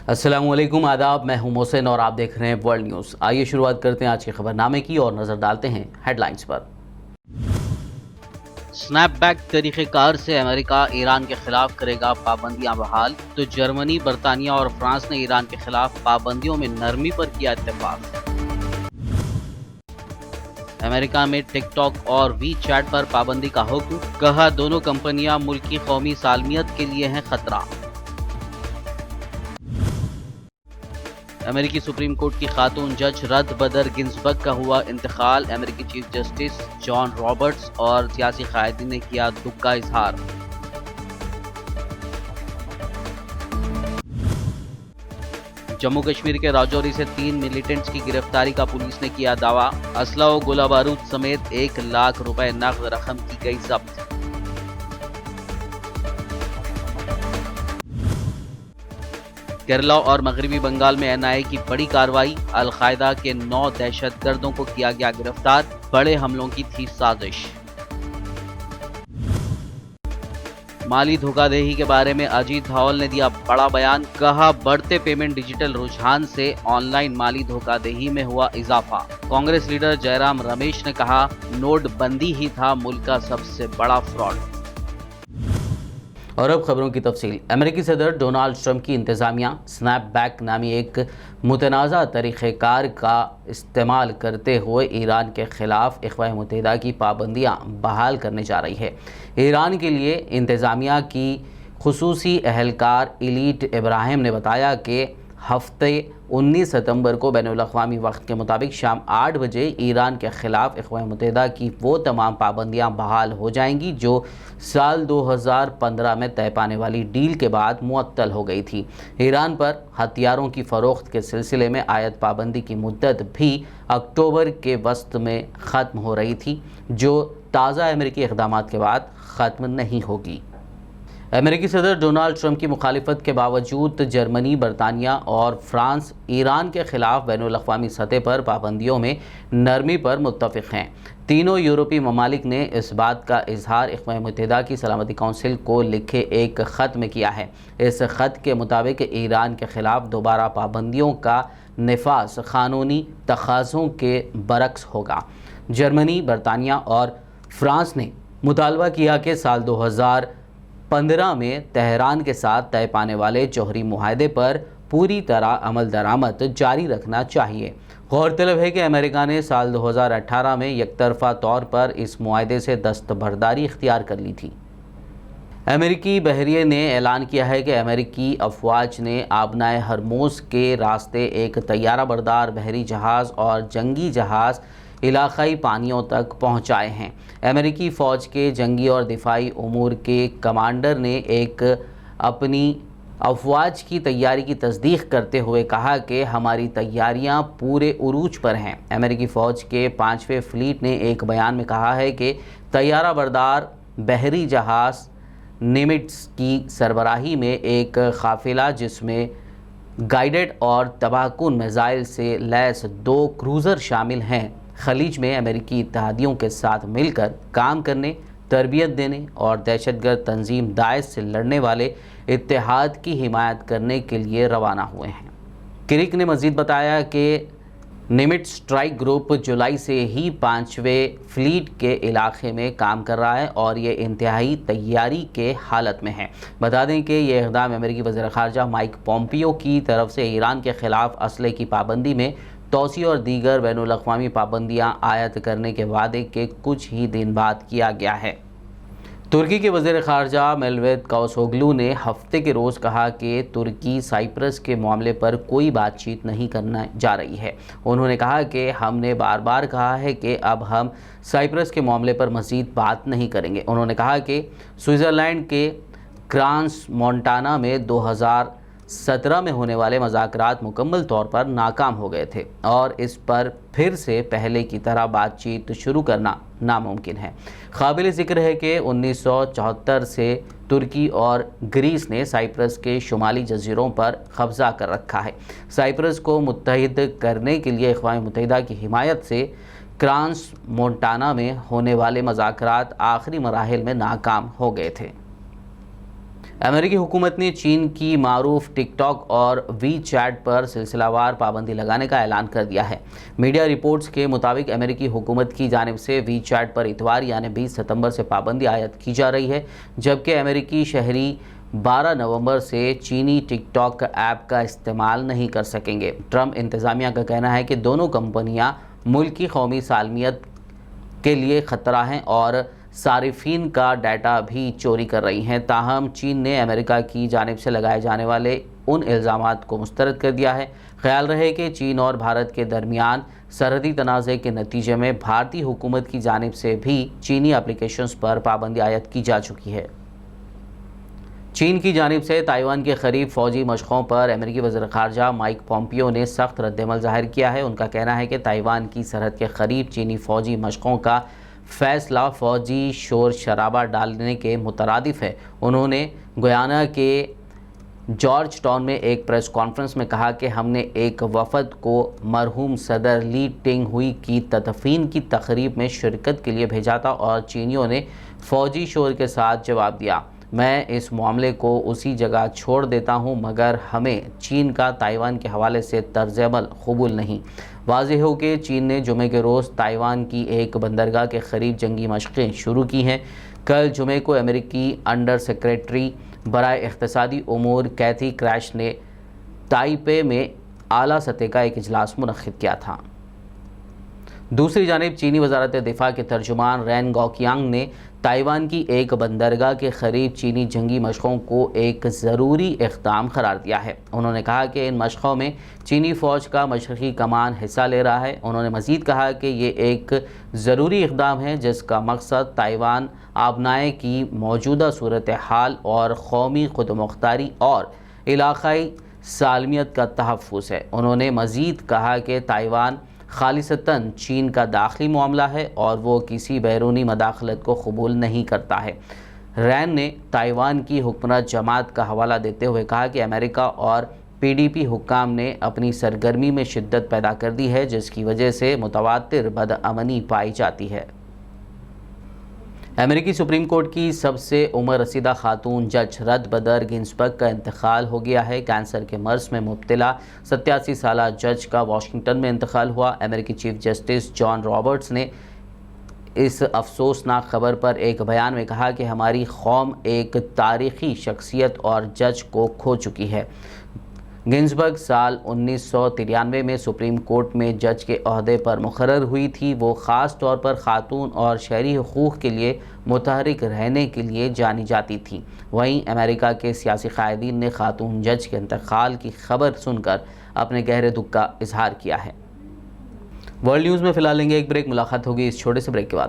अस्सलाम वालेकुम, आदाब। मैं हूं मोहसिन और आप देख रहे हैं वर्ल्ड न्यूज़। आइए शुरुआत करते हैं आज के खबरनामे की और नज़र डालते हैं हेडलाइंस पर। स्नैपबैक तरीक़ेकार से अमेरिका ईरान के खिलाफ करेगा पाबंदियां बहाल, तो जर्मनी, बरतानिया और फ्रांस ने ईरान के खिलाफ पाबंदियों में नरमी पर किया इत्तेफाक। अमेरिका में टिकटॉक और वी चैट पर पाबंदी का हुक्म, कहा दोनों कंपनियां मुल्क की कौमी सालमियत के लिए हैं खतरा। अमेरिकी सुप्रीम कोर्ट की खातून जज रद बदर गिन्सबर्ग का हुआ इंतकाल, अमेरिकी चीफ जस्टिस जॉन रॉबर्ट्स और सियासी कायदीन ने किया दुख का इजहार। जम्मू कश्मीर के राजौरी से 3 मिलिटेंट्स की गिरफ्तारी का पुलिस ने किया दावा, असला और गोला बारूद समेत 1 लाख रुपए नकद रकम की गई जब्त। केरला और मगरबी बंगाल में एनआईए की बड़ी कार्रवाई, अल-कायदा के 9 दहशतगर्दों को किया गया गिरफ्तार, बड़े हमलों की थी साजिश। माली धोखाधड़ी के बारे में अजीत धवल ने दिया बड़ा बयान, कहा बढ़ते पेमेंट डिजिटल रुझान से ऑनलाइन माली धोखाधड़ी में हुआ इजाफा। कांग्रेस लीडर जयराम रमेश ने कहा नोटबंदी ही था मुल्क का सबसे बड़ा फ्रॉड। और अब खबरों की तफसील। अमेरिकी सदर डोनाल्ड ट्रंप की इंतज़ामिया स्नैपबैक नामी एक मुतनाज़ा तरीक़ेकार का इस्तेमाल करते हुए ईरान के ख़िलाफ़ अक़वाम मुत्तहिदा की पाबंदियाँ बहाल करने जा रही है। ईरान के लिए इंतज़ामिया की खुसूसी एहलकार इलीट इब्राहिम ने बताया कि हफ्ते 19 सितंबर को बैनुल-अक़वामी वक्त के मुताबिक शाम 8 बजे ईरान के ख़िलाफ़ अक़वाम मुत्तहिदा की वो तमाम पाबंदियाँ बहाल हो जाएंगी जो साल 2015 में तय पाने वाली डील के बाद मुअत्तल हो गई थी। ईरान पर हथियारों की फ़रोख्त के सिलसिले में आयद पाबंदी की मुद्दत भी अक्टूबर के वस्त में ख़त्म हो रही थी, जो ताज़ा अमेरिकी इक़दामात के बाद ख़त्म नहीं होगी। अमेरिकी सदर डोनाल्ड ट्रंप की मुखालिफत के बावजूद जर्मनी, बरतानिया और फ्रांस ईरान के ख़िलाफ़ बैनुल-अक़वामी सतह पर पाबंदियों में नरमी पर मुत्तफ़िक़ हैं। तीनों यूरोपीय ममालिक ने इस बात का इजहार अक़वाम मुत्तहिदा की सलामती कौंसिल को लिखे एक ख़त में किया है। इस ख़त के मुताबिक ईरान के ख़िलाफ़ दोबारा पाबंदियों का नफाज़ क़ानूनी तक़ाज़ों के बरक्स होगा। जर्मनी, बरतानिया और फ्रांस ने मुतालबा किया कि साल 2015 में तेहरान के साथ तय पाने वाले जौहरी मुआहदे पर पूरी तरह अमल दरामद जारी रखना चाहिए। गौरतलब है कि अमेरिका ने साल 2018 में यकतरफा तौर पर इस मुआहदे से दस्तबरदारी इख्तियार कर ली थी। अमेरिकी बहरिये ने ऐलान किया है कि अमेरिकी अफवाज ने आबनाए हरमोज़ के रास्ते एक तैयारा बरदार बहरी जहाज़ और जंगी जहाज़ इलाक़ाई पानियों तक पहुँचाए हैं। अमेरिकी फ़ौज के जंगी और दिफाई उमूर के कमांडर ने एक अपनी अफवाज की तैयारी की तस्दीक करते हुए कहा कि हमारी तैयारियां पूरे उरूज पर हैं। अमेरिकी फ़ौज के 5वें फ्लीट ने एक बयान में कहा है कि तैयारा बरदार बहरी जहाज़ निमिट्ज़ की सरबराही में एक काफ़िला जिसमें गाइडेड और तबाहकुन मिसाइल से लैस 2 क्रूज़र शामिल हैं, खलीज में अमेरिकी इत्तेहादियों के साथ मिलकर काम करने, तरबियत देने और दहशतगर्द तंजीम दाइश से लड़ने वाले इत्तेहाद की हिमायत करने के लिए रवाना हुए हैं। क्रिक ने मज़ीद बताया कि निमिट स्ट्राइक ग्रुप जुलाई से ही 5वें फ्लीट के इलाके में काम कर रहा है और ये इंतहाई तैयारी के हालत में है। बता दें कि यह इक़दाम अमेरिकी वज़ीर ख़ारजा माइक पोम्पियो की तरफ से ईरान के ख़िलाफ़ असले की पाबंदी में तोसी और दीगर बैनुल-अक़वामी पाबंदियाँ आयद करने के वादे के कुछ ही दिन बाद किया गया है। तुर्की के वज़ीर ख़ारजा मेलवेत कावुसोग्लू ने हफ्ते के रोज़ कहा कि तुर्की साइप्रस के मामले पर कोई बातचीत नहीं करने जा रही है। उन्होंने कहा कि हमने बार बार कहा है कि अब हम साइप्रस के मामले पर मज़ीद बात नहीं करेंगे। उन्होंने कहा कि स्विट्ज़रलैंड के क्रांस मोंटाना में 2017 में होने वाले मुज़ाकरात मुकम्मल तौर पर नाकाम हो गए थे और इस पर फिर से पहले की तरह बातचीत शुरू करना नामुमकिन है। काबिल ज़िक्र है कि 1974 से तुर्की और ग्रीस ने साइप्रस के शुमाली जजीरों पर कब्ज़ा कर रखा है। साइप्रस को मुत्तहिद करने के लिए अक़वाम मुत्तहिदा की हिमायत से क्रांस मोंटाना में होने वाले मुज़ाकरात आखिरी मराहिल में नाकाम हो गए थे। امریکی حکومت نے چین کی معروف ٹک ٹاک اور وی چیٹ پر سلسلہ وار پابندی لگانے کا اعلان کر دیا ہے۔ میڈیا رپورٹس کے مطابق امریکی حکومت کی جانب سے وی چیٹ پر اتوار یعنی 20 ستمبر سے پابندی عائد کی جا رہی ہے، جبکہ امریکی شہری 12 نومبر سے چینی ٹک ٹاک ایپ کا استعمال نہیں کر سکیں گے۔ ٹرمپ انتظامیہ کا کہنا ہے کہ دونوں کمپنیاں ملک کی قومی سالمیت کے لیے خطرہ ہیں اور صارفین کا ڈیٹا بھی چوری کر رہی ہیں، تاہم چین نے امریکہ کی جانب سے لگائے جانے والے ان الزامات کو مسترد کر دیا ہے۔ خیال رہے کہ چین اور بھارت کے درمیان سرحدی تنازع کے نتیجے میں بھارتی حکومت کی جانب سے بھی چینی اپلیکیشنز پر پابندی عائد کی جا چکی ہے۔ چین کی جانب سے تائیوان کے قریب فوجی مشقوں پر امریکی وزیر خارجہ مائک پومپیو نے سخت رد عمل ظاہر کیا ہے۔ ان کا کہنا ہے کہ تائیوان کی سرحد کے قریب چینی فوجی مشقوں کا فیصلہ فوجی شور شرابہ ڈالنے کے مترادف ہے۔ انہوں نے گیانا کے جارج ٹاؤن میں ایک پریس کانفرنس میں کہا کہ ہم نے ایک وفد کو مرحوم صدر لی ٹنگ ہوئی کی تدفین کی تقریب میں شرکت کے لیے بھیجا تھا اور چینیوں نے فوجی شور کے ساتھ جواب دیا۔ میں اس معاملے کو اسی جگہ چھوڑ دیتا ہوں، مگر ہمیں چین کا تائیوان کے حوالے سے طرز عمل قبول نہیں۔ واضح ہو کہ چین نے جمعے کے روز تائیوان کی ایک بندرگاہ کے قریب جنگی مشقیں شروع کی ہیں۔ کل جمعے کو امریکی انڈر سیکریٹری برائے اقتصادی امور کیتھی کریش نے تائپے میں اعلیٰ سطح کا ایک اجلاس منعقد کیا تھا۔ دوسری جانب چینی وزارت دفاع کے ترجمان رین گوکیانگ نے تائیوان کی ایک بندرگاہ کے قریب چینی جنگی مشقوں کو ایک ضروری اقدام قرار دیا ہے۔ انہوں نے کہا کہ ان مشقوں میں چینی فوج کا مشرقی کمان حصہ لے رہا ہے۔ انہوں نے مزید کہا کہ یہ ایک ضروری اقدام ہے جس کا مقصد تائیوان آبنائے کی موجودہ صورتحال اور قومی خود مختاری اور علاقائی سالمیت کا تحفظ ہے۔ انہوں نے مزید کہا کہ تائیوان خالصتاً چین کا داخلی معاملہ ہے اور وہ کسی بیرونی مداخلت کو قبول نہیں کرتا ہے۔ رین نے تائیوان کی حکمراں جماعت کا حوالہ دیتے ہوئے کہا کہ امریکہ اور PDP حکام نے اپنی سرگرمی میں شدت پیدا کر دی ہے، جس کی وجہ سے متواتر بدامنی پائی جاتی ہے۔ امریکی سپریم کورٹ کی سب سے عمر رسیدہ خاتون جج رتھ بدر گنزبرگ کا انتقال ہو گیا ہے۔ کینسر کے مرض میں مبتلا 87 سالہ جج کا واشنگٹن میں انتقال ہوا۔ امریکی چیف جسٹس جان رابرٹس نے اس افسوسناک خبر پر ایک بیان میں کہا کہ ہماری قوم ایک تاریخی شخصیت اور جج کو کھو چکی ہے۔ گنزبرگ سال 1993 میں سپریم کورٹ میں جج کے عہدے پر مقرر ہوئی تھی۔ وہ خاص طور پر خاتون اور شہری حقوق کے لیے متحرک رہنے کے لیے جانی جاتی تھیں۔ وہیں امریکہ کے سیاسی قائدین نے خاتون جج کے انتقال کی خبر سن کر اپنے گہرے دکھ کا اظہار کیا ہے۔ ورلڈ نیوز میں فی الحال لیں گے ایک بریک، ملاقات ہوگی اس چھوٹے سے بریک کے بعد۔